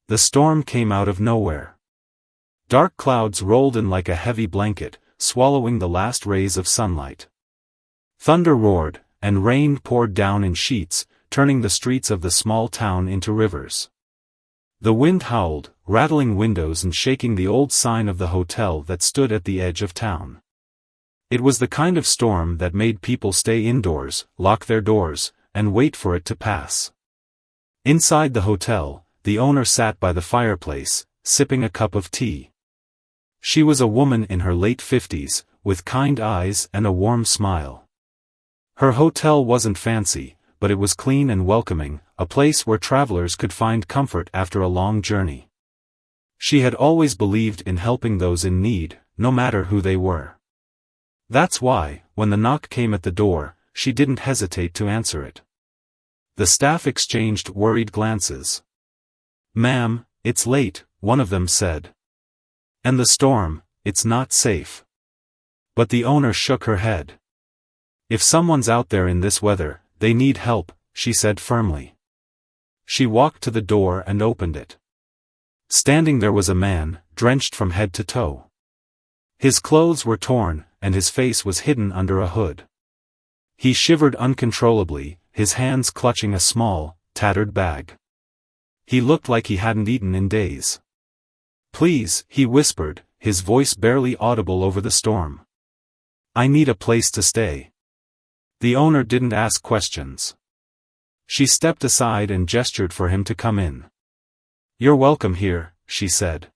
The storm came out of nowhere. Dark clouds rolled in like a heavy blanket, swallowing the last rays of sunlight. Thunder roared, and rain poured down in sheets, turning the streets of the small town into rivers. The wind howled, rattling windows and shaking the old sign of the hotel that stood at the edge of town. It was the kind of storm that made people stay indoors, lock their doors, and wait for it to pass. Inside the hotel, the owner sat by the fireplace, sipping a cup of tea. She was a woman in her late 50s, with kind eyes and a warm smile. Her hotel wasn't fancy, but it was clean and welcoming, a place where travelers could find comfort after a long journey. She had always believed in helping those in need, no matter who they were. That's why, when the knock came at the door, she didn't hesitate to answer it. The staff exchanged worried glances. "Ma'am, it's late," one of them said. "And the storm, it's not safe." But the owner shook her head. "If someone's out there in this weather, they need help," she said firmly. She walked to the door and opened it. Standing there was a man, drenched from head to toe. His clothes were torn, and his face was hidden under a hood. He shivered uncontrollably, his hands clutching a small, tattered bag. He looked like he hadn't eaten in days. "Please," he whispered, his voice barely audible over the storm. "I need a place to stay." The owner didn't ask questions. She stepped aside and gestured for him to come in. "You're welcome here," she said.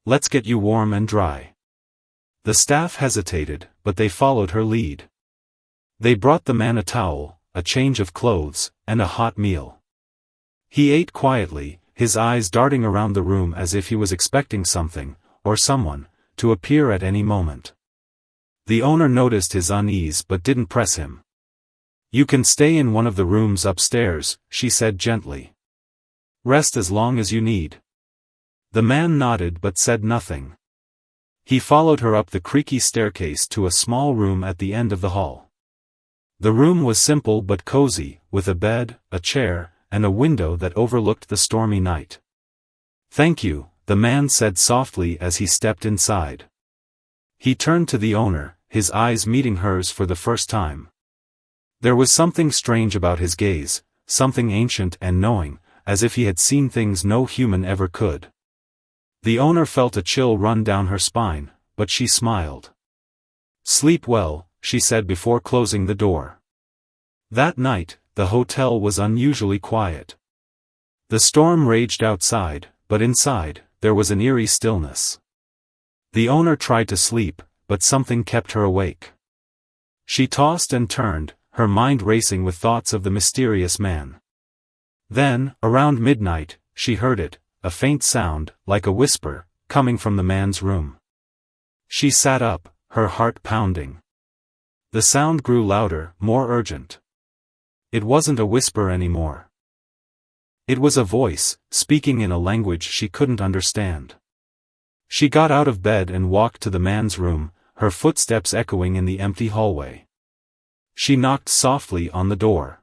"Let's get you warm and dry." The staff hesitated, but they followed her lead. They brought the man a towel, a change of clothes, and a hot meal. He ate quietly, his eyes darting around the room as if he was expecting something, or someone, to appear at any moment. The owner noticed his unease but didn't press him. "You can stay in one of the rooms upstairs," she said gently. "Rest as long as you need." The man nodded but said nothing. He followed her up the creaky staircase to a small room at the end of the hall. The room was simple but cozy, with a bed, a chair, and a window that overlooked the stormy night. "Thank you," the man said softly as he stepped inside. He turned to the owner, his eyes meeting hers for the first time. There was something strange about his gaze, something ancient and knowing, as if he had seen things no human ever could. The owner felt a chill run down her spine, but she smiled. "Sleep well," she said before closing the door. That night, the hotel was unusually quiet. The storm raged outside, but inside, there was an eerie stillness. The owner tried to sleep, but something kept her awake. She tossed and turned, her mind racing with thoughts of the mysterious man. Then, around midnight, she heard it, a faint sound, like a whisper, coming from the man's room. She sat up, her heart pounding. The sound grew louder, more urgent. It wasn't a whisper anymore. It was a voice, speaking in a language she couldn't understand. She got out of bed and walked to the man's room, her footsteps echoing in the empty hallway. She knocked softly on the door.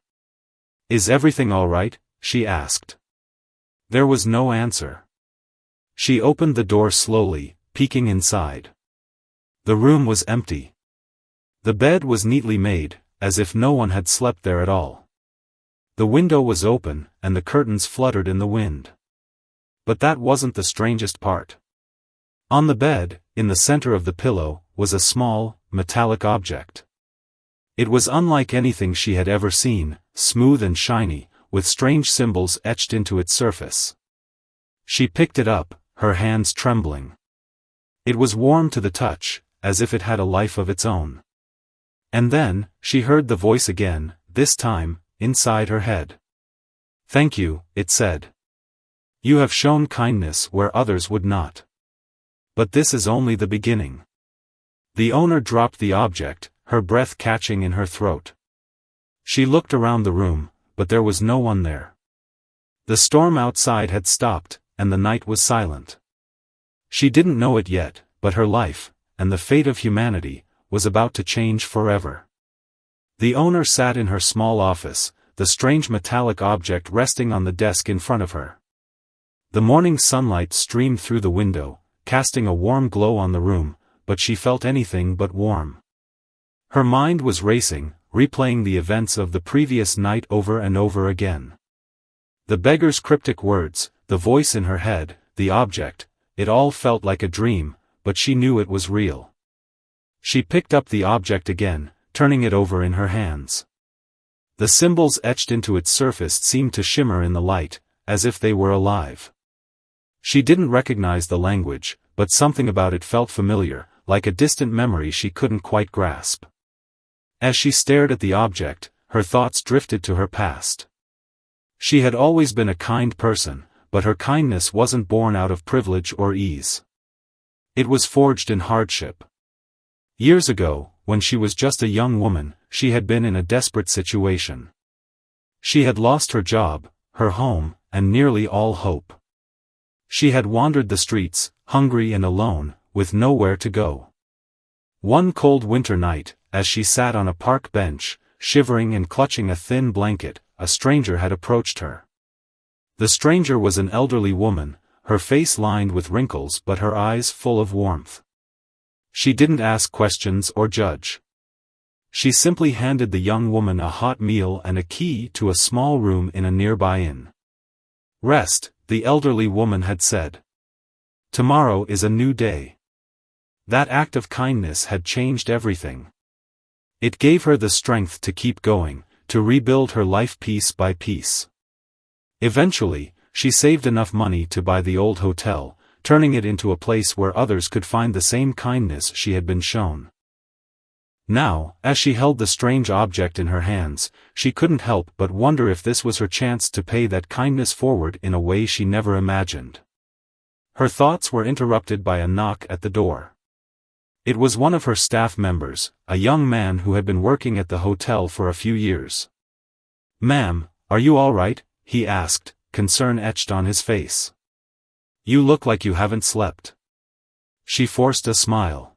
"Is everything all right?" she asked. There was no answer. She opened the door slowly, peeking inside. The room was empty. The bed was neatly made, as if no one had slept there at all. The window was open, and the curtains fluttered in the wind. But that wasn't the strangest part. On the bed, in the center of the pillow, was a small, metallic object. It was unlike anything she had ever seen, smooth and shiny, with strange symbols etched into its surface. She picked it up, her hands trembling. It was warm to the touch, as if it had a life of its own. And then, she heard the voice again, this time, inside her head. "Thank you," it said. "You have shown kindness where others would not. But this is only the beginning." The owner dropped the object, her breath catching in her throat. She looked around the room, but there was no one there. The storm outside had stopped, and the night was silent. She didn't know it yet, but her life, and the fate of humanity, was about to change forever. The owner sat in her small office, the strange metallic object resting on the desk in front of her. The morning sunlight streamed through the window, casting a warm glow on the room, but she felt anything but warm. Her mind was racing, replaying the events of the previous night over and over again. The beggar's cryptic words, the voice in her head, the object, it all felt like a dream, but she knew it was real. She picked up the object again, turning it over in her hands. The symbols etched into its surface seemed to shimmer in the light, as if they were alive. She didn't recognize the language, but something about it felt familiar, like a distant memory she couldn't quite grasp. As she stared at the object, her thoughts drifted to her past. She had always been a kind person, but her kindness wasn't born out of privilege or ease. It was forged in hardship. Years ago, when she was just a young woman, she had been in a desperate situation. She had lost her job, her home, and nearly all hope. She had wandered the streets, hungry and alone, with nowhere to go. One cold winter night, as she sat on a park bench, shivering and clutching a thin blanket, a stranger had approached her. The stranger was an elderly woman, her face lined with wrinkles but her eyes full of warmth. She didn't ask questions or judge. She simply handed the young woman a hot meal and a key to a small room in a nearby inn. "Rest," the elderly woman had said. "Tomorrow is a new day." That act of kindness had changed everything. It gave her the strength to keep going, to rebuild her life piece by piece. Eventually, she saved enough money to buy the old hotel, turning it into a place where others could find the same kindness she had been shown. Now, as she held the strange object in her hands, she couldn't help but wonder if this was her chance to pay that kindness forward in a way she never imagined. Her thoughts were interrupted by a knock at the door. It was one of her staff members, a young man who had been working at the hotel for a few years. "Ma'am, are you all right?" he asked, concern etched on his face. "You look like you haven't slept." She forced a smile.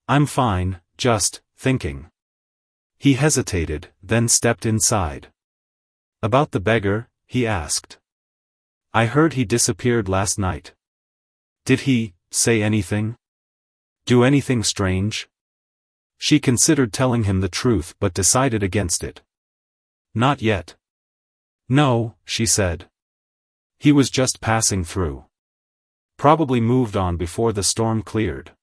"I'm fine, just thinking." He hesitated, then stepped inside. "About the beggar?" he asked. "I heard he disappeared last night." "Did he say anything? Do anything strange?" She considered telling him the truth but decided against it. "Not yet." "No," she said. "He was just passing through. Probably moved on before the storm cleared."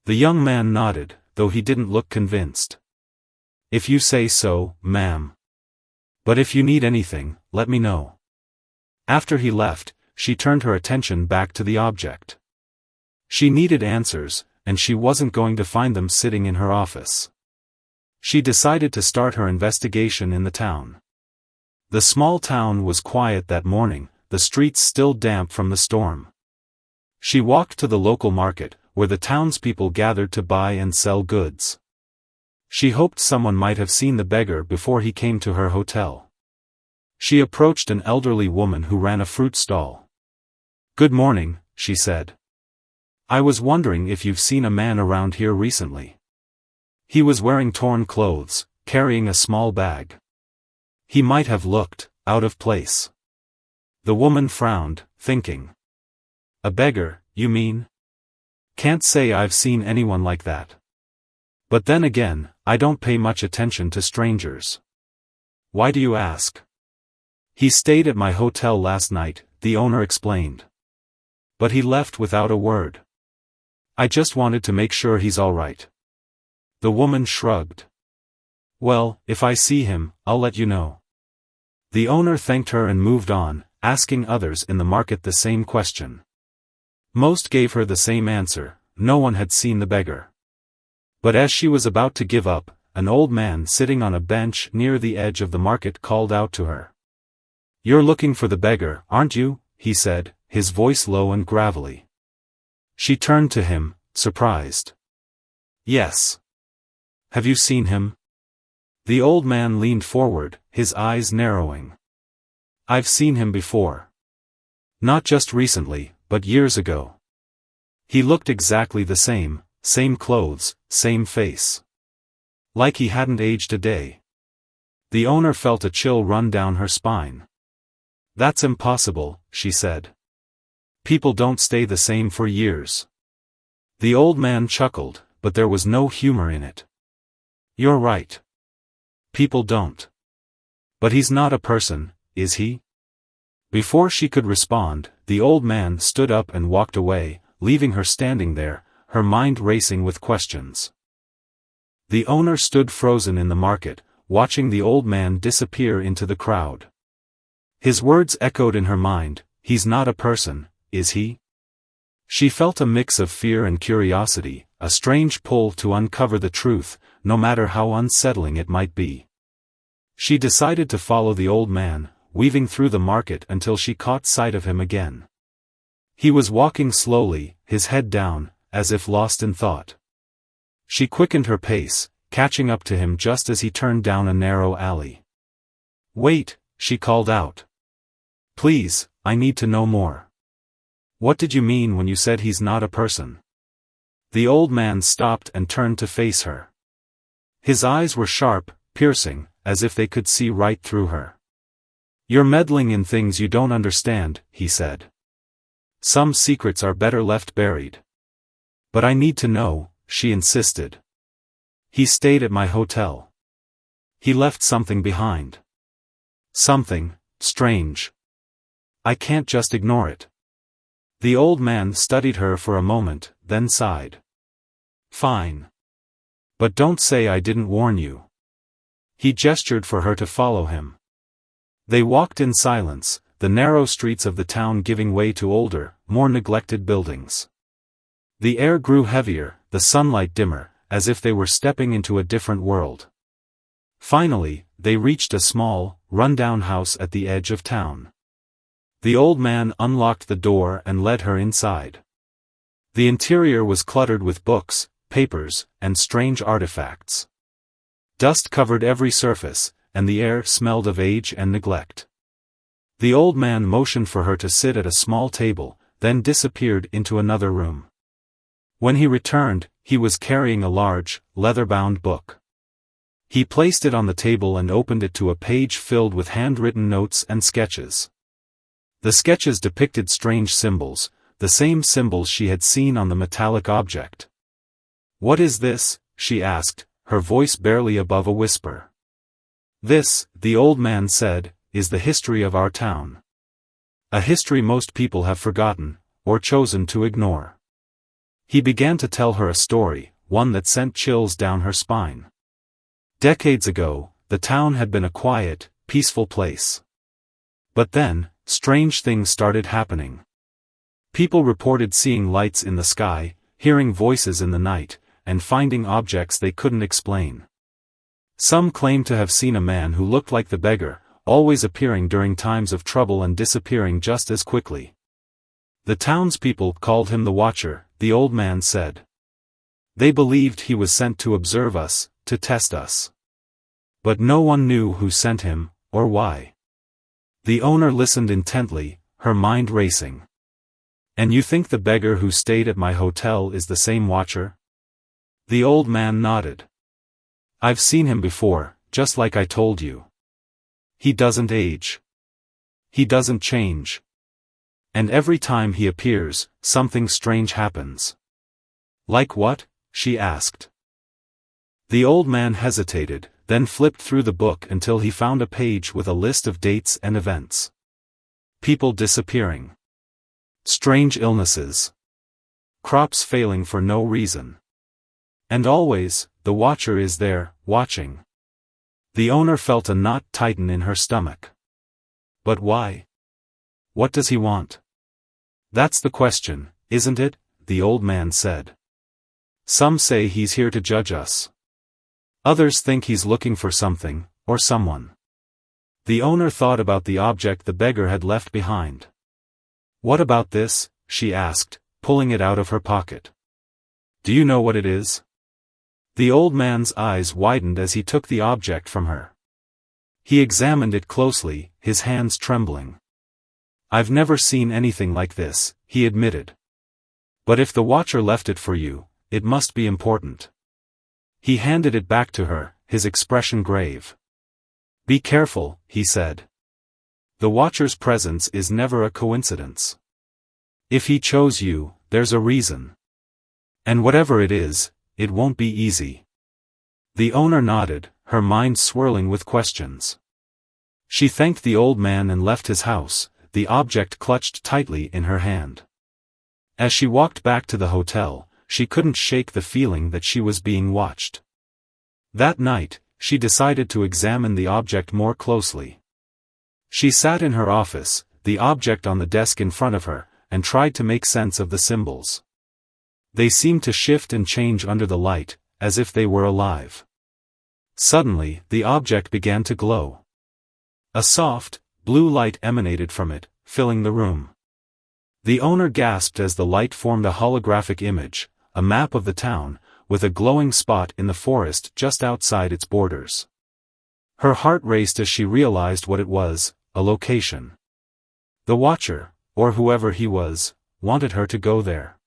The young man nodded, though he didn't look convinced. "If you say so, ma'am. But if you need anything, let me know." After he left, she turned her attention back to the object. She needed answers, and she wasn't going to find them sitting in her office. She decided to start her investigation in the town. The small town was quiet that morning, the streets still damp from the storm. She walked to the local market, where the townspeople gathered to buy and sell goods. She hoped someone might have seen the beggar before he came to her hotel. She approached an elderly woman who ran a fruit stall. "Good morning," she said. "I was wondering if you've seen a man around here recently." He was wearing torn clothes, carrying a small bag. He might have looked out of place. The woman frowned, thinking. "A beggar, you mean? Can't say I've seen anyone like that. But then again, I don't pay much attention to strangers." "Why do you ask?" "He stayed at my hotel last night," the owner explained. "But he left without a word. I just wanted to make sure he's all right." The woman shrugged. "Well, if I see him, I'll let you know." The owner thanked her and moved on, asking others in the market the same question. Most gave her the same answer: no one had seen the beggar. But as she was about to give up, an old man sitting on a bench near the edge of the market called out to her. "You're looking for the beggar, aren't you?" he said, his voice low and gravelly. She turned to him, surprised. "Yes. Have you seen him?" The old man leaned forward, his eyes narrowing. "I've seen him before. Not just recently, but years ago. He looked exactly the same clothes, same face. Like he hadn't aged a day." The owner felt a chill run down her spine. "That's impossible," she said. People don't stay the same for years. The old man chuckled, but there was no humor in it. You're right. People don't. But he's not a person, is he? Before she could respond, the old man stood up and walked away, leaving her standing there, her mind racing with questions. The owner stood frozen in the market, watching the old man disappear into the crowd. His words echoed in her mind, he's not a person, is he? She felt a mix of fear and curiosity, a strange pull to uncover the truth, no matter how unsettling it might be. She decided to follow the old man, weaving through the market until she caught sight of him again. He was walking slowly, his head down, as if lost in thought. She quickened her pace, catching up to him just as he turned down a narrow alley. "Wait," she called out. "Please, I need to know more. What did you mean when you said he's not a person?" The old man stopped and turned to face her. His eyes were sharp, piercing, as if they could see right through her. "You're meddling in things you don't understand," he said. "Some secrets are better left buried." "But I need to know," she insisted. "He stayed at my hotel. He left something behind. Something strange. I can't just ignore it." The old man studied her for a moment, then sighed. "Fine. But don't say I didn't warn you." He gestured for her to follow him. They walked in silence, the narrow streets of the town giving way to older, more neglected buildings. The air grew heavier, the sunlight dimmer, as if they were stepping into a different world. Finally, they reached a small, run-down house at the edge of town. The old man unlocked the door and led her inside. The interior was cluttered with books, papers, and strange artifacts. Dust covered every surface, and the air smelled of age and neglect. The old man motioned for her to sit at a small table, then disappeared into another room. When he returned, he was carrying a large, leather-bound book. He placed it on the table and opened it to a page filled with handwritten notes and sketches. The sketches depicted strange symbols, the same symbols she had seen on the metallic object. "What is this?" she asked, her voice barely above a whisper. "This," the old man said, "is the history of our town. A history most people have forgotten, or chosen to ignore." He began to tell her a story, one that sent chills down her spine. Decades ago, the town had been a quiet, peaceful place. But then, strange things started happening. People reported seeing lights in the sky, hearing voices in the night, and finding objects they couldn't explain. Some claimed to have seen a man who looked like the beggar, always appearing during times of trouble and disappearing just as quickly. The townspeople called him the Watcher, the old man said. They believed he was sent to observe us, to test us. But no one knew who sent him, or why. The owner listened intently, her mind racing. "And you think the beggar who stayed at my hotel is the same Watcher?" The old man nodded. "I've seen him before, just like I told you. He doesn't age. He doesn't change. And every time he appears, something strange happens." "Like what?" she asked. The old man hesitated, then flipped through the book until he found a page with a list of dates and events. People disappearing. Strange illnesses. Crops failing for no reason. And always, the Watcher is there, watching. The owner felt a knot tighten in her stomach. But why? What does he want? "That's the question, isn't it?" the old man said. "Some say he's here to judge us. Others think he's looking for something, or someone." The owner thought about the object the beggar had left behind. "What about this?" she asked, pulling it out of her pocket. "Do you know what it is?" The old man's eyes widened as he took the object from her. He examined it closely, his hands trembling. "I've never seen anything like this," he admitted. "But if the Watcher left it for you, it must be important." He handed it back to her, his expression grave. "Be careful," he said. "The Watcher's presence is never a coincidence. If he chose you, there's a reason. And whatever it is, it won't be easy. The owner nodded, her mind swirling with questions. She thanked the old man and left his house, the object clutched tightly in her hand. As she walked back to the hotel, she couldn't shake the feeling that she was being watched. That night, she decided to examine the object more closely. She sat in her office, the object on the desk in front of her, and tried to make sense of the symbols. They seemed to shift and change under the light, as if they were alive. Suddenly, the object began to glow. A soft, blue light emanated from it, filling the room. The owner gasped as the light formed a holographic image, a map of the town, with a glowing spot in the forest just outside its borders. Her heart raced as she realized what it was, a location. The Watcher, or whoever he was, wanted her to go there.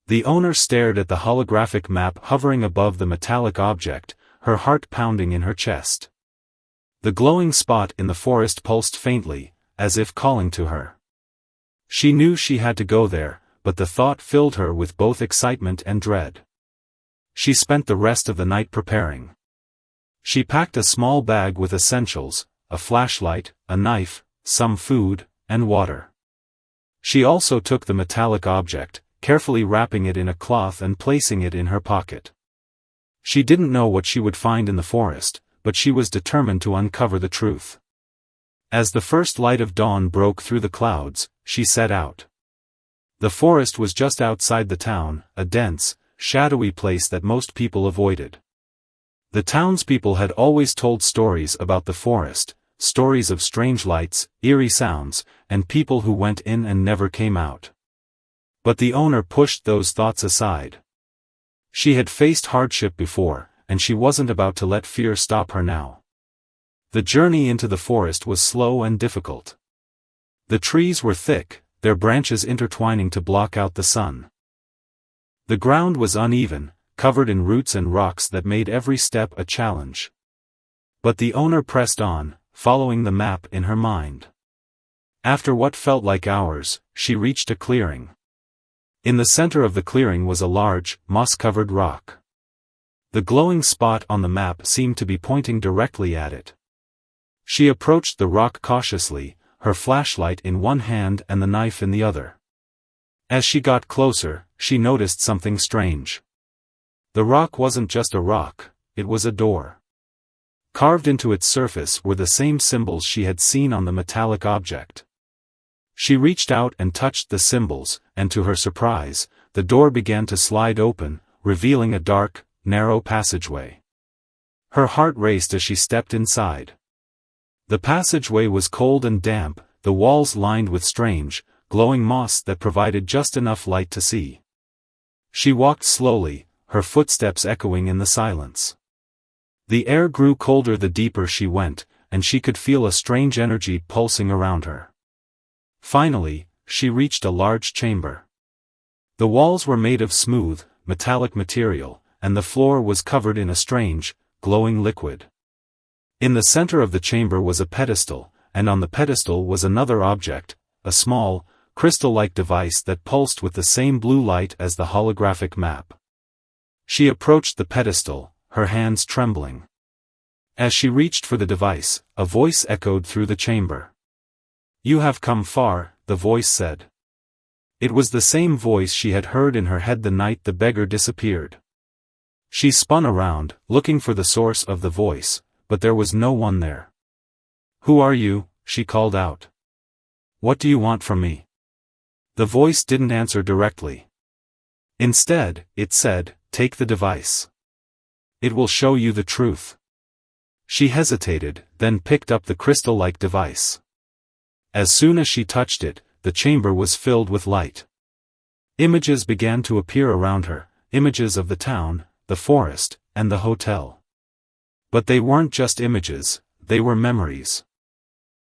The owner stared at the holographic map hovering above the metallic object, her heart pounding in her chest. The glowing spot in the forest pulsed faintly, as if calling to her. She knew she had to go there, but the thought filled her with both excitement and dread. She spent the rest of the night preparing. She packed a small bag with essentials, a flashlight, a knife, some food, and water. She also took the metallic object, carefully wrapping it in a cloth and placing it in her pocket. She didn't know what she would find in the forest, but she was determined to uncover the truth. As the first light of dawn broke through the clouds, she set out. The forest was just outside the town, a dense, shadowy place that most people avoided. The townspeople had always told stories about the forest, stories of strange lights, eerie sounds, and people who went in and never came out. But the owner pushed those thoughts aside. She had faced hardship before, and she wasn't about to let fear stop her now. The journey into the forest was slow and difficult. The trees were thick, their branches intertwining to block out the sun. The ground was uneven, covered in roots and rocks that made every step a challenge. But the owner pressed on, following the map in her mind. After what felt like hours, she reached a clearing. In the center of the clearing was a large, moss-covered rock. The glowing spot on the map seemed to be pointing directly at it. She approached the rock cautiously, her flashlight in one hand and the knife in the other. As she got closer, she noticed something strange. The rock wasn't just a rock, it was a door. Carved into its surface were the same symbols she had seen on the metallic object. She reached out and touched the symbols, and to her surprise, the door began to slide open, revealing a dark, narrow passageway. Her heart raced as she stepped inside. The passageway was cold and damp, the walls lined with strange, glowing moss that provided just enough light to see. She walked slowly, her footsteps echoing in the silence. The air grew colder the deeper she went, and she could feel a strange energy pulsing around her. Finally, she reached a large chamber. The walls were made of smooth, metallic material, and the floor was covered in a strange, glowing liquid. In the center of the chamber was a pedestal, and on the pedestal was another object, a small, crystal-like device that pulsed with the same blue light as the holographic map. She approached the pedestal, her hands trembling. As she reached for the device, a voice echoed through the chamber. "You have come far," the voice said. It was the same voice she had heard in her head the night the beggar disappeared. She spun around, looking for the source of the voice, but there was no one there. "Who are you?" she called out. "What do you want from me?" The voice didn't answer directly. Instead, it said, "Take the device. It will show you the truth." She hesitated, then picked up the crystal-like device. As soon as she touched it, the chamber was filled with light. Images began to appear around her, images of the town, the forest, and the hotel. But they weren't just images, they were memories.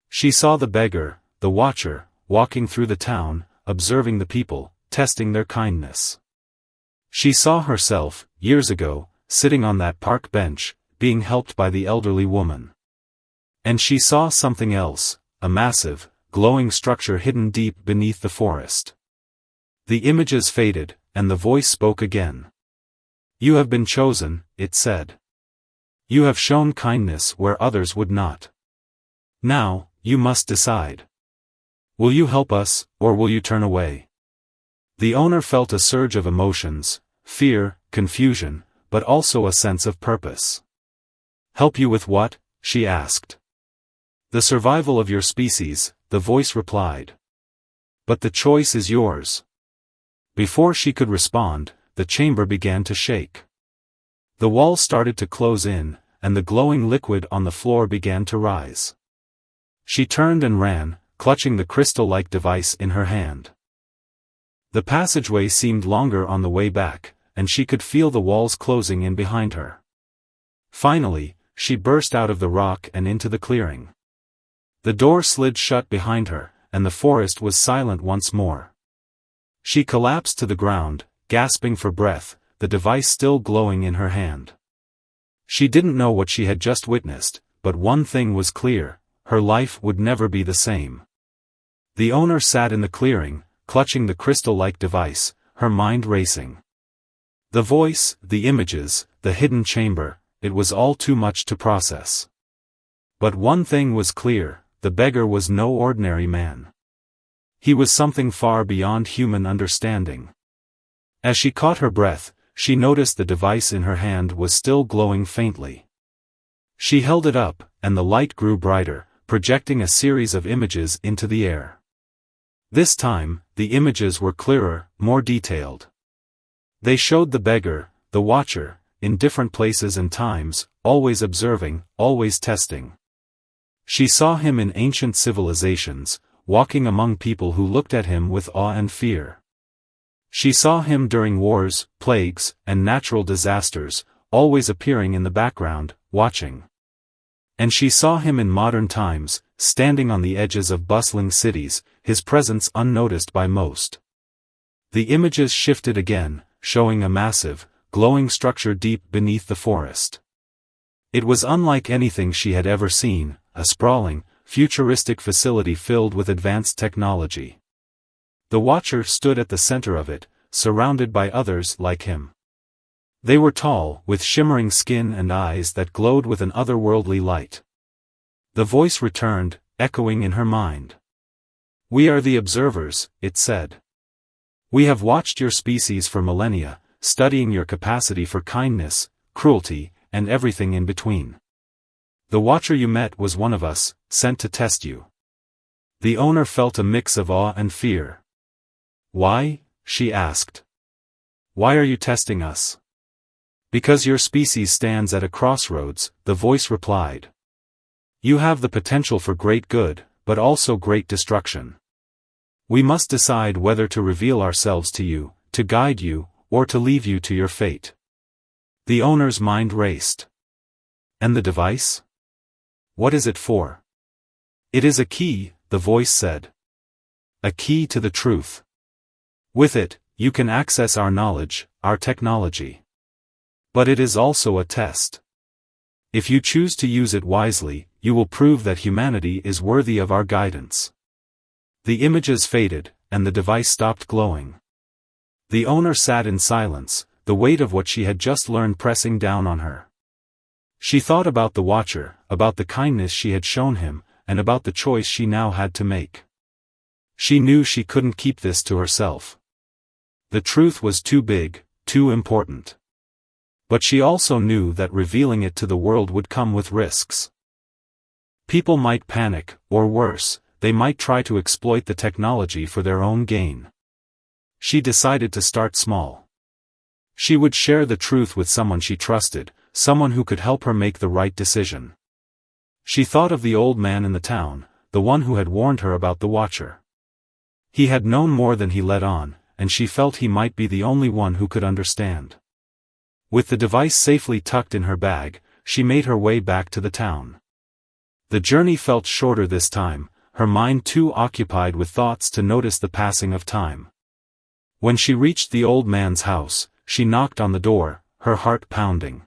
She saw the beggar, the watcher, walking through the town, observing the people, testing their kindness. She saw herself, years ago, sitting on that park bench, being helped by the elderly woman. And she saw something else, a massive, glowing structure hidden deep beneath the forest. The images faded, and the voice spoke again. You have been chosen, it said. You have shown kindness where others would not. Now, you must decide. Will you help us, or will you turn away? The owner felt a surge of emotions, fear, confusion, but also a sense of purpose. Help you with what? She asked. The survival of your species, the voice replied. But the choice is yours. Before she could respond, the chamber began to shake. The walls started to close in, and the glowing liquid on the floor began to rise. She turned and ran, clutching the crystal-like device in her hand. The passageway seemed longer on the way back, and she could feel the walls closing in behind her. Finally, she burst out of the rock and into the clearing. The door slid shut behind her, and the forest was silent once more. She collapsed to the ground, gasping for breath, the device still glowing in her hand. She didn't know what she had just witnessed, but one thing was clear: her life would never be the same. The owner sat in the clearing, clutching the crystal-like device, her mind racing. The voice, the images, the hidden chamber, it was all too much to process. But one thing was clear: the beggar was no ordinary man. He was something far beyond human understanding. As she caught her breath, she noticed the device in her hand was still glowing faintly. She held it up, and the light grew brighter, projecting a series of images into the air. This time, the images were clearer, more detailed. They showed the beggar, the watcher, in different places and times, always observing, always testing. She saw him in ancient civilizations, walking among people who looked at him with awe and fear. She saw him during wars, plagues, and natural disasters, always appearing in the background, watching. And she saw him in modern times, standing on the edges of bustling cities, his presence unnoticed by most. The images shifted again, showing a massive, glowing structure deep beneath the forest. It was unlike anything she had ever seen, a sprawling, futuristic facility filled with advanced technology. The watcher stood at the center of it, surrounded by others like him. They were tall, with shimmering skin and eyes that glowed with an otherworldly light. The voice returned, echoing in her mind. We are the observers, it said. We have watched your species for millennia, studying your capacity for kindness, cruelty, and everything in between. The watcher you met was one of us, sent to test you. The owner felt a mix of awe and fear. Why? She asked. Why are you testing us? Because your species stands at a crossroads, the voice replied. You have the potential for great good, but also great destruction. We must decide whether to reveal ourselves to you, to guide you, or to leave you to your fate. The owner's mind raced. And the device? What is it for? It is a key, the voice said. A key to the truth. With it, you can access our knowledge, our technology. But it is also a test. If you choose to use it wisely, you will prove that humanity is worthy of our guidance. The images faded, and the device stopped glowing. The owner sat in silence, the weight of what she had just learned pressing down on her. She thought about the watcher, about the kindness she had shown him, and about the choice she now had to make. She knew she couldn't keep this to herself. The truth was too big, too important. But she also knew that revealing it to the world would come with risks. People might panic, or worse, they might try to exploit the technology for their own gain. She decided to start small. She would share the truth with someone she trusted, someone who could help her make the right decision. She thought of the old man in the town, the one who had warned her about the watcher. He had known more than he let on, and she felt he might be the only one who could understand. With the device safely tucked in her bag, she made her way back to the town. The journey felt shorter this time, her mind too occupied with thoughts to notice the passing of time. When she reached the old man's house, she knocked on the door, her heart pounding.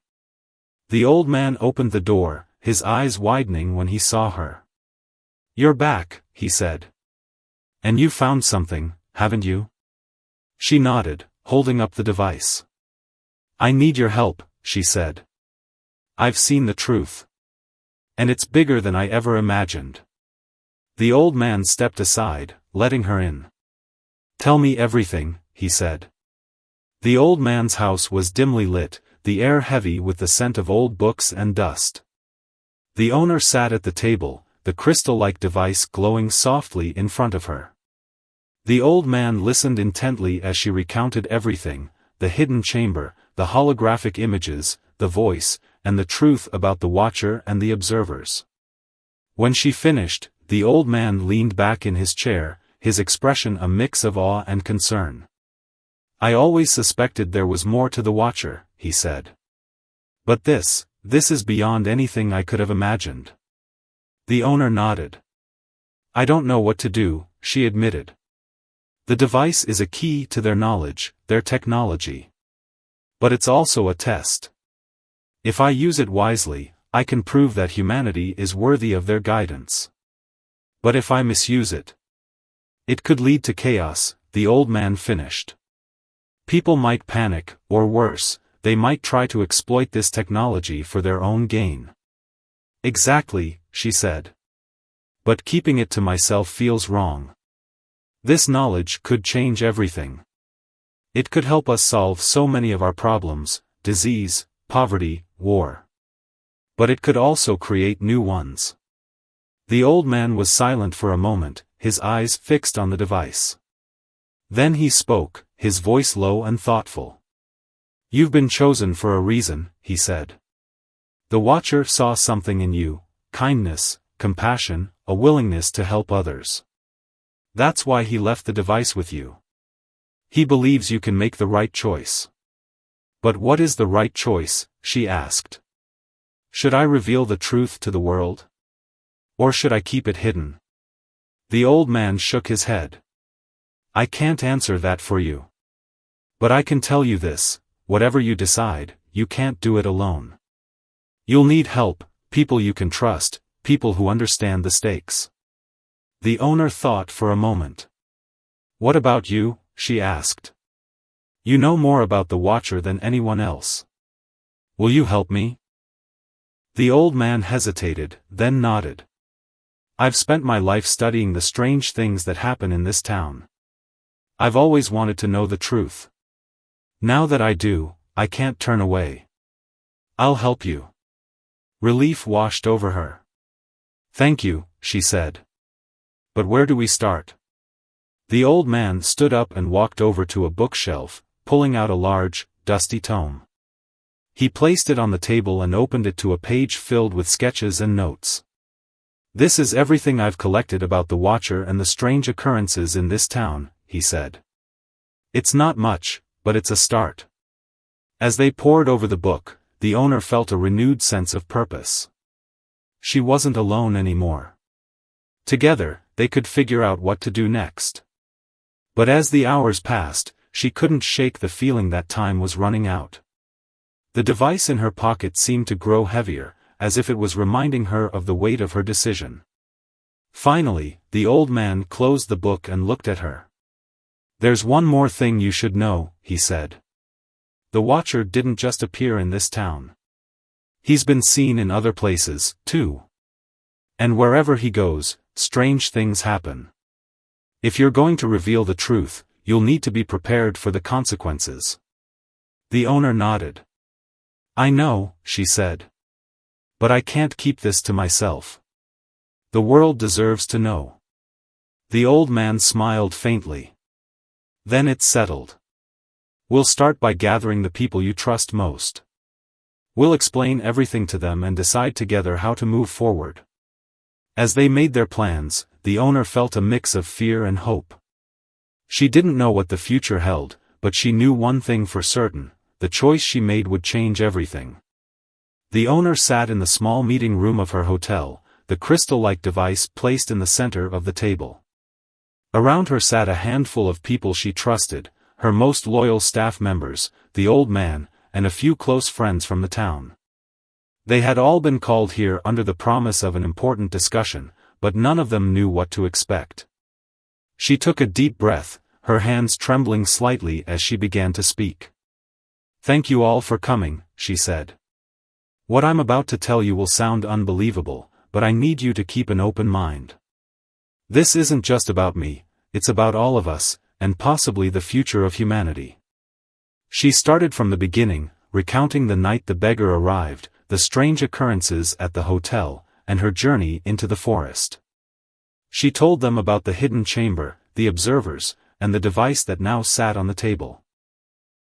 The old man opened the door, his eyes widening when he saw her. "You're back," he said. "And you found something, haven't you?" She nodded, holding up the device. I need your help, she said. I've seen the truth. And it's bigger than I ever imagined. The old man stepped aside, letting her in. Tell me everything, he said. The old man's house was dimly lit, the air heavy with the scent of old books and dust. The owner sat at the table, the crystal-like device glowing softly in front of her. The old man listened intently as she recounted everything, the hidden chamber, the holographic images, the voice, and the truth about the Watcher and the observers. When she finished, the old man leaned back in his chair, his expression a mix of awe and concern. I always suspected there was more to the Watcher, he said. But this is beyond anything I could have imagined. The owner nodded. I don't know what to do, she admitted. The device is a key to their knowledge, their technology. But it's also a test. If I use it wisely, I can prove that humanity is worthy of their guidance. But if I misuse it, it could lead to chaos, the old man finished. People might panic, or worse, they might try to exploit this technology for their own gain. Exactly, she said. But keeping it to myself feels wrong. This knowledge could change everything. It could help us solve so many of our problems, disease, poverty, war. But it could also create new ones. The old man was silent for a moment, his eyes fixed on the device. Then he spoke, his voice low and thoughtful. You've been chosen for a reason, he said. The Watcher saw something in you, kindness, compassion, a willingness to help others. That's why he left the device with you. He believes you can make the right choice. But what is the right choice, she asked. Should I reveal the truth to the world? Or should I keep it hidden? The old man shook his head. I can't answer that for you. But I can tell you this, whatever you decide, you can't do it alone. You'll need help, people you can trust, people who understand the stakes. The owner thought for a moment. What about you? She asked. You know more about the Watcher than anyone else. Will you help me? The old man hesitated, then nodded. I've spent my life studying the strange things that happen in this town. I've always wanted to know the truth. Now that I do, I can't turn away. I'll help you. Relief washed over her. Thank you, she said. But where do we start? The old man stood up and walked over to a bookshelf, pulling out a large, dusty tome. He placed it on the table and opened it to a page filled with sketches and notes. This is everything I've collected about the Watcher and the strange occurrences in this town, he said. It's not much, but it's a start. As they pored over the book, the owner felt a renewed sense of purpose. She wasn't alone anymore. Together, they could figure out what to do next. But as the hours passed, she couldn't shake the feeling that time was running out. The device in her pocket seemed to grow heavier, as if it was reminding her of the weight of her decision. Finally, the old man closed the book and looked at her. There's one more thing you should know, he said. The Watcher didn't just appear in this town. He's been seen in other places, too. And wherever he goes, strange things happen. If you're going to reveal the truth, you'll need to be prepared for the consequences. The owner nodded. I know, she said. But I can't keep this to myself. The world deserves to know. The old man smiled faintly. Then it's settled. We'll start by gathering the people you trust most. We'll explain everything to them and decide together how to move forward. As they made their plans, the owner felt a mix of fear and hope. She didn't know what the future held, but she knew one thing for certain: the choice she made would change everything. The owner sat in the small meeting room of her hotel, the crystal-like device placed in the center of the table. Around her sat a handful of people she trusted, her most loyal staff members, the old man, and a few close friends from the town. They had all been called here under the promise of an important discussion, but none of them knew what to expect. She took a deep breath, her hands trembling slightly as she began to speak. "Thank you all for coming," she said. "What I'm about to tell you will sound unbelievable, but I need you to keep an open mind. This isn't just about me, it's about all of us, and possibly the future of humanity." She started from the beginning, recounting the night the beggar arrived, the strange occurrences at the hotel, and her journey into the forest. She told them about the hidden chamber, the observers, and the device that now sat on the table.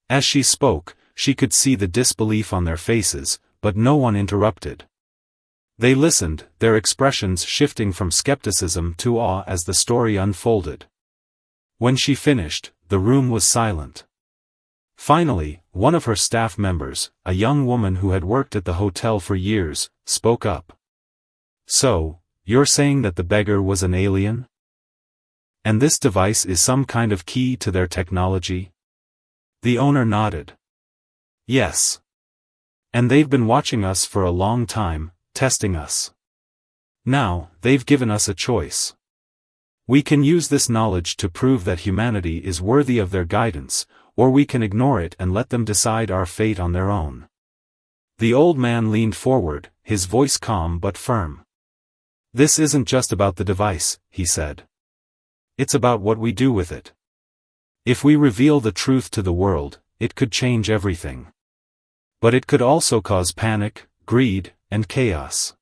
As she spoke, she could see the disbelief on their faces, but no one interrupted. They listened, their expressions shifting from skepticism to awe as the story unfolded. When she finished, the room was silent. Finally, one of her staff members, a young woman who had worked at the hotel for years, spoke up. "So, you're saying that the beggar was an alien? And this device is some kind of key to their technology?" The owner nodded. "Yes. And they've been watching us for a long time, testing us. Now, they've given us a choice. We can use this knowledge to prove that humanity is worthy of their guidance, or we can ignore it and let them decide our fate on their own." The old man leaned forward, his voice calm but firm. "This isn't just about the device," he said. "It's about what we do with it. If we reveal the truth to the world, it could change everything. But it could also cause panic, greed, and chaos.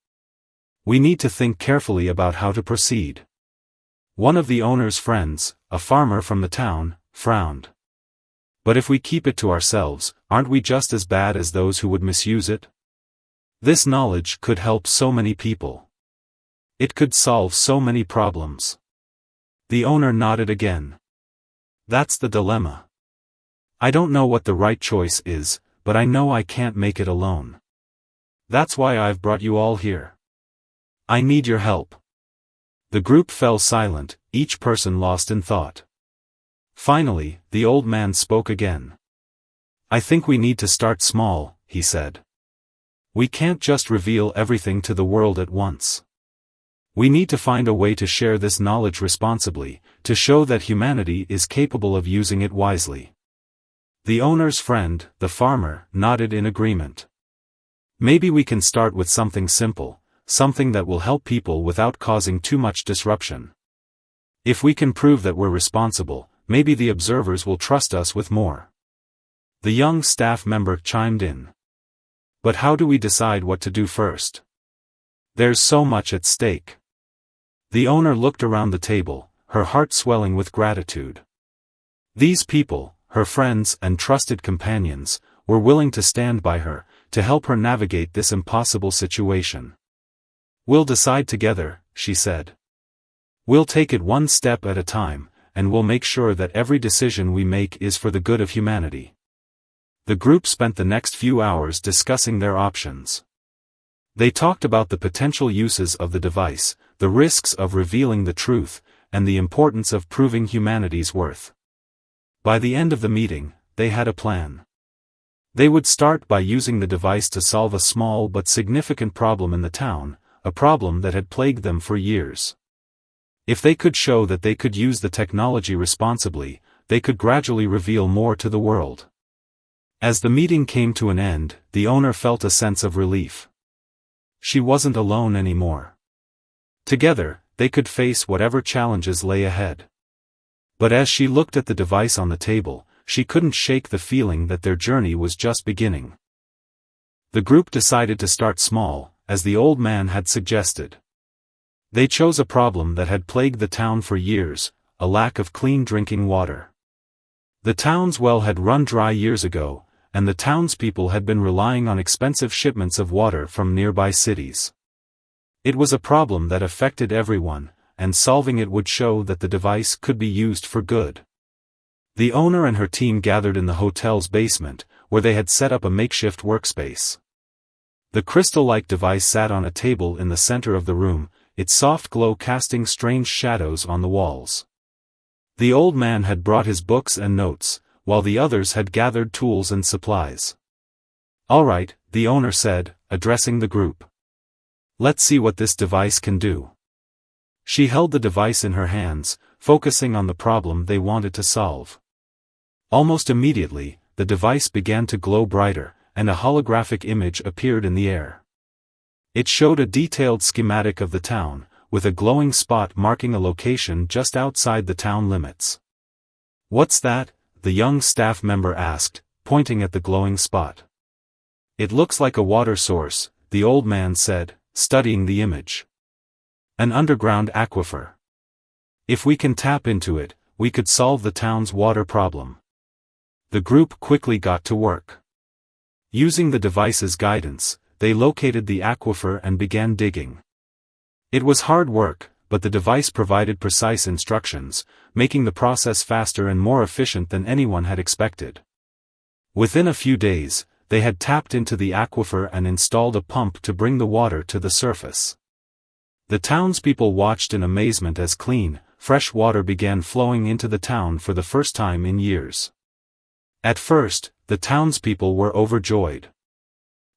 We need to think carefully about how to proceed." One of the owner's friends, a farmer from the town, frowned. "But if we keep it to ourselves, aren't we just as bad as those who would misuse it? This knowledge could help so many people. It could solve so many problems." The owner nodded again. "That's the dilemma. I don't know what the right choice is, but I know I can't make it alone. That's why I've brought you all here. I need your help." The group fell silent, each person lost in thought. Finally, the old man spoke again. "I think we need to start small," he said. "We can't just reveal everything to the world at once. We need to find a way to share this knowledge responsibly, to show that humanity is capable of using it wisely." The owner's friend, the farmer, nodded in agreement. "Maybe we can start with something simple, something that will help people without causing too much disruption. If we can prove that we're responsible, maybe the observers will trust us with more." The young staff member chimed in. "But how do we decide what to do first? There's so much at stake." The owner looked around the table, her heart swelling with gratitude. These people, her friends and trusted companions, were willing to stand by her, to help her navigate this impossible situation. "We'll decide together," she said. "We'll take it one step at a time, and we'll make sure that every decision we make is for the good of humanity." The group spent the next few hours discussing their options. They talked about the potential uses of the device, the risks of revealing the truth, and the importance of proving humanity's worth. By the end of the meeting, they had a plan. They would start by using the device to solve a small but significant problem in the town, a problem that had plagued them for years. If they could show that they could use the technology responsibly, they could gradually reveal more to the world. As the meeting came to an end, the owner felt a sense of relief. She wasn't alone anymore. Together, they could face whatever challenges lay ahead. But as she looked at the device on the table, she couldn't shake the feeling that their journey was just beginning. The group decided to start small, as the old man had suggested. They chose a problem that had plagued the town for years, a lack of clean drinking water. The town's well had run dry years ago, and the townspeople had been relying on expensive shipments of water from nearby cities. It was a problem that affected everyone, and solving it would show that the device could be used for good. The owner and her team gathered in the hotel's basement, where they had set up a makeshift workspace. The crystal-like device sat on a table in the center of the room, its soft glow casting strange shadows on the walls. The old man had brought his books and notes, while the others had gathered tools and supplies. "All right," the owner said, addressing the group. "Let's see what this device can do." She held the device in her hands, focusing on the problem they wanted to solve. Almost immediately, the device began to glow brighter, and a holographic image appeared in the air. It showed a detailed schematic of the town, with a glowing spot marking a location just outside the town limits. "What's that?" the young staff member asked, pointing at the glowing spot. "It looks like a water source," the old man said, studying the image. "An underground aquifer. If we can tap into it, we could solve the town's water problem." The group quickly got to work. Using the device's guidance, they located the aquifer and began digging. It was hard work, but the device provided precise instructions, making the process faster and more efficient than anyone had expected. Within a few days, they had tapped into the aquifer and installed a pump to bring the water to the surface. The townspeople watched in amazement as clean, fresh water began flowing into the town for the first time in years. At first, the townspeople were overjoyed.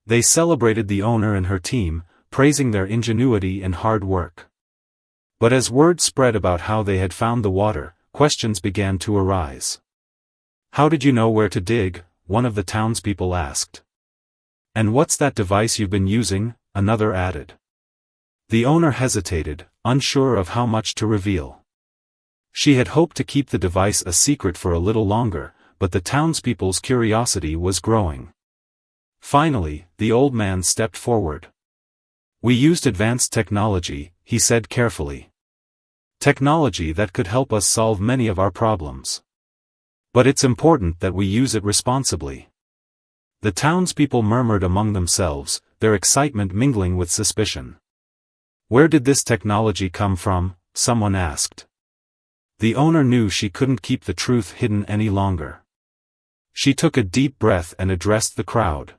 They celebrated the owner and her team, praising their ingenuity and hard work. But as word spread about how they had found the water, questions began to arise. "How did you know where to dig?" one of the townspeople asked. "And what's that device you've been using?" another added. The owner hesitated, unsure of how much to reveal. She had hoped to keep the device a secret for a little longer, but the townspeople's curiosity was growing. Finally, the old man stepped forward. "We used advanced technology," he said carefully. "Technology that could help us solve many of our problems. But it's important that we use it responsibly." The townspeople murmured among themselves, their excitement mingling with suspicion. "Where did this technology come from?" someone asked. The owner knew she couldn't keep the truth hidden any longer. She took a deep breath and addressed the crowd.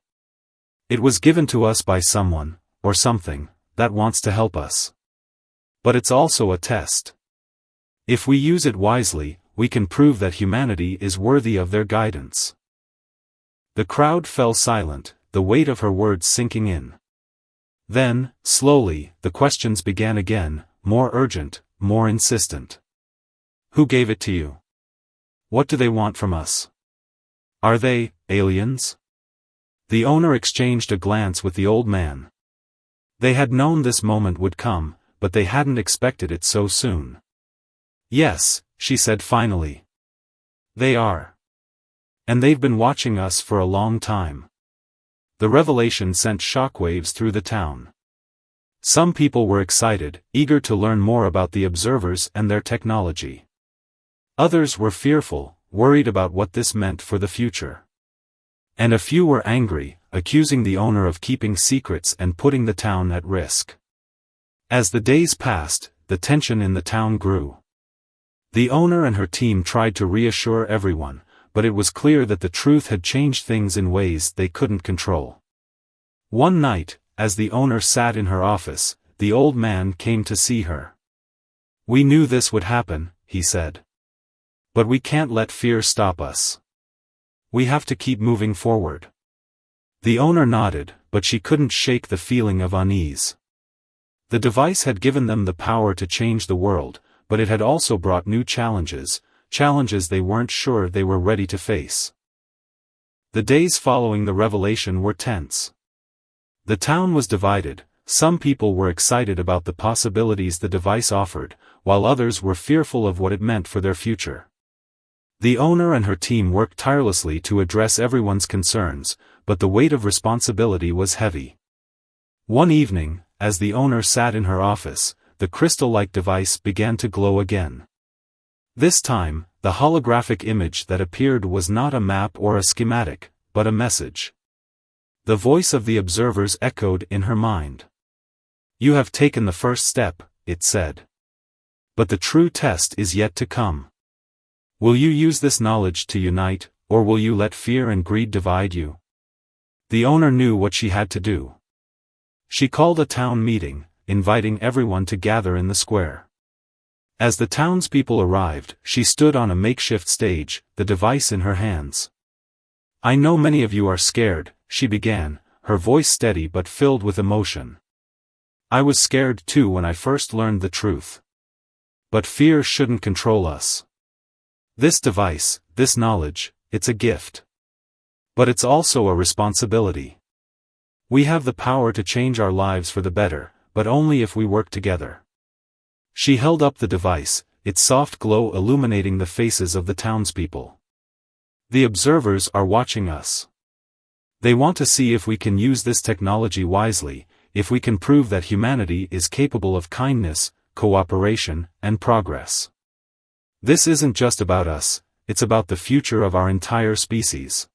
"It was given to us by someone, or something, that wants to help us. But it's also a test. If we use it wisely, we can prove that humanity is worthy of their guidance." The crowd fell silent, the weight of her words sinking in. Then, slowly, the questions began again, more urgent, more insistent. "Who gave it to you? What do they want from us? Are they aliens?" The owner exchanged a glance with the old man. They had known this moment would come, but they hadn't expected it so soon. "Yes," she said finally. "They are. And they've been watching us for a long time." The revelation sent shockwaves through the town. Some people were excited, eager to learn more about the observers and their technology. Others were fearful, worried about what this meant for the future. And a few were angry, accusing the owner of keeping secrets and putting the town at risk. As the days passed, the tension in the town grew. The owner and her team tried to reassure everyone, but it was clear that the truth had changed things in ways they couldn't control. One night, as the owner sat in her office, the old man came to see her. "We knew this would happen," he said. "But we can't let fear stop us. We have to keep moving forward." The owner nodded, but she couldn't shake the feeling of unease. The device had given them the power to change the world, but it had also brought new challenges they weren't sure they were ready to face. The days following the revelation were tense. The town was divided. Some people were excited about the possibilities the device offered, while others were fearful of what it meant for their future. The owner and her team worked tirelessly to address everyone's concerns, but the weight of responsibility was heavy. One evening, as the owner sat in her office, the crystal-like device began to glow again. This time, the holographic image that appeared was not a map or a schematic, but a message. The voice of the observers echoed in her mind. "You have taken the first step," it said. "But the true test is yet to come. Will you use this knowledge to unite, or will you let fear and greed divide you?" The owner knew what she had to do. She called a town meeting, inviting everyone to gather in the square. As the townspeople arrived, she stood on a makeshift stage, the device in her hands. "I know many of you are scared," she began, her voice steady but filled with emotion. "I was scared too when I first learned the truth. But fear shouldn't control us. This device, this knowledge, it's a gift. But it's also a responsibility. We have the power to change our lives for the better, but only if we work together. She held up the device, its soft glow illuminating the faces of the townspeople. The observers are watching us. They want to see if we can use this technology wisely, if we can prove that humanity is capable of kindness, cooperation, and progress. This isn't just about us, it's about the future of our entire species.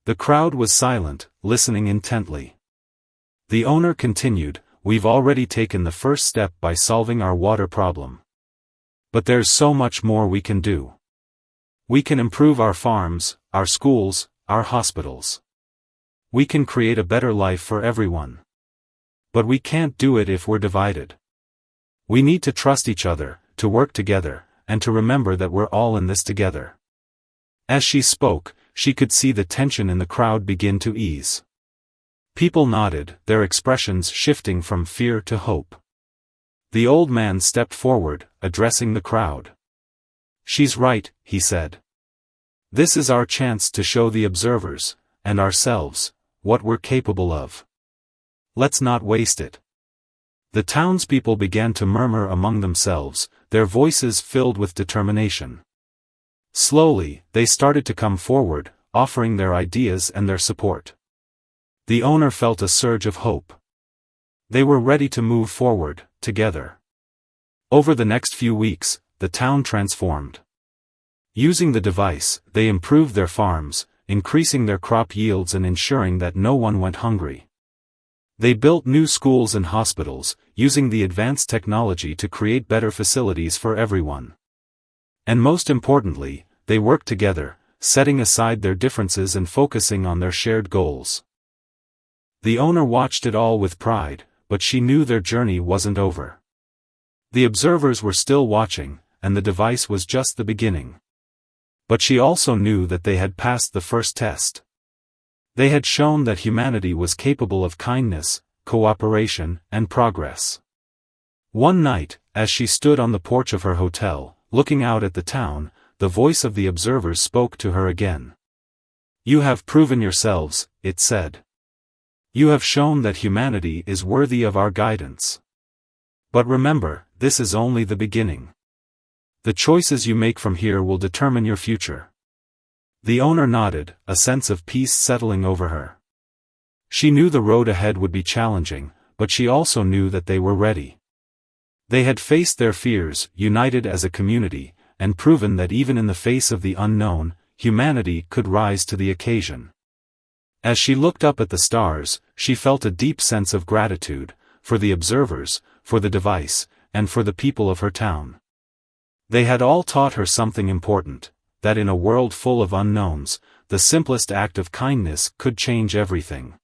The crowd was silent, listening intently. The owner continued, "We've already taken the first step by solving our water problem. But there's so much more we can do. We can improve our farms, our schools, our hospitals. We can create a better life for everyone. But we can't do it if we're divided. We need to trust each other, to work together, and to remember that we're all in this together." As she spoke, she could see the tension in the crowd begin to ease. People nodded, their expressions shifting from fear to hope. The old man stepped forward, addressing the crowd. "She's right," he said. "This is our chance to show the observers, and ourselves, what we're capable of. Let's not waste it." The townspeople began to murmur among themselves, their voices filled with determination. Slowly, they started to come forward, offering their ideas and their support. The owner felt a surge of hope. They were ready to move forward, together. Over the next few weeks, the town transformed. Using the device, they improved their farms, increasing their crop yields and ensuring that no one went hungry. They built new schools and hospitals, using the advanced technology to create better facilities for everyone. And most importantly, they worked together, setting aside their differences and focusing on their shared goals. The owner watched it all with pride, but she knew their journey wasn't over. The observers were still watching, and the device was just the beginning. But she also knew that they had passed the first test. They had shown that humanity was capable of kindness, cooperation, and progress. One night, as she stood on the porch of her hotel, looking out at the town, the voice of the observers spoke to her again. "You have proven yourselves," it said. "You have shown that humanity is worthy of our guidance. But remember, this is only the beginning. The choices you make from here will determine your future." The owner nodded, a sense of peace settling over her. She knew the road ahead would be challenging, but she also knew that they were ready. They had faced their fears, united as a community, and proven that even in the face of the unknown, humanity could rise to the occasion. As she looked up at the stars, she felt a deep sense of gratitude, for the observers, for the device, and for the people of her town. They had all taught her something important, that in a world full of unknowns, the simplest act of kindness could change everything.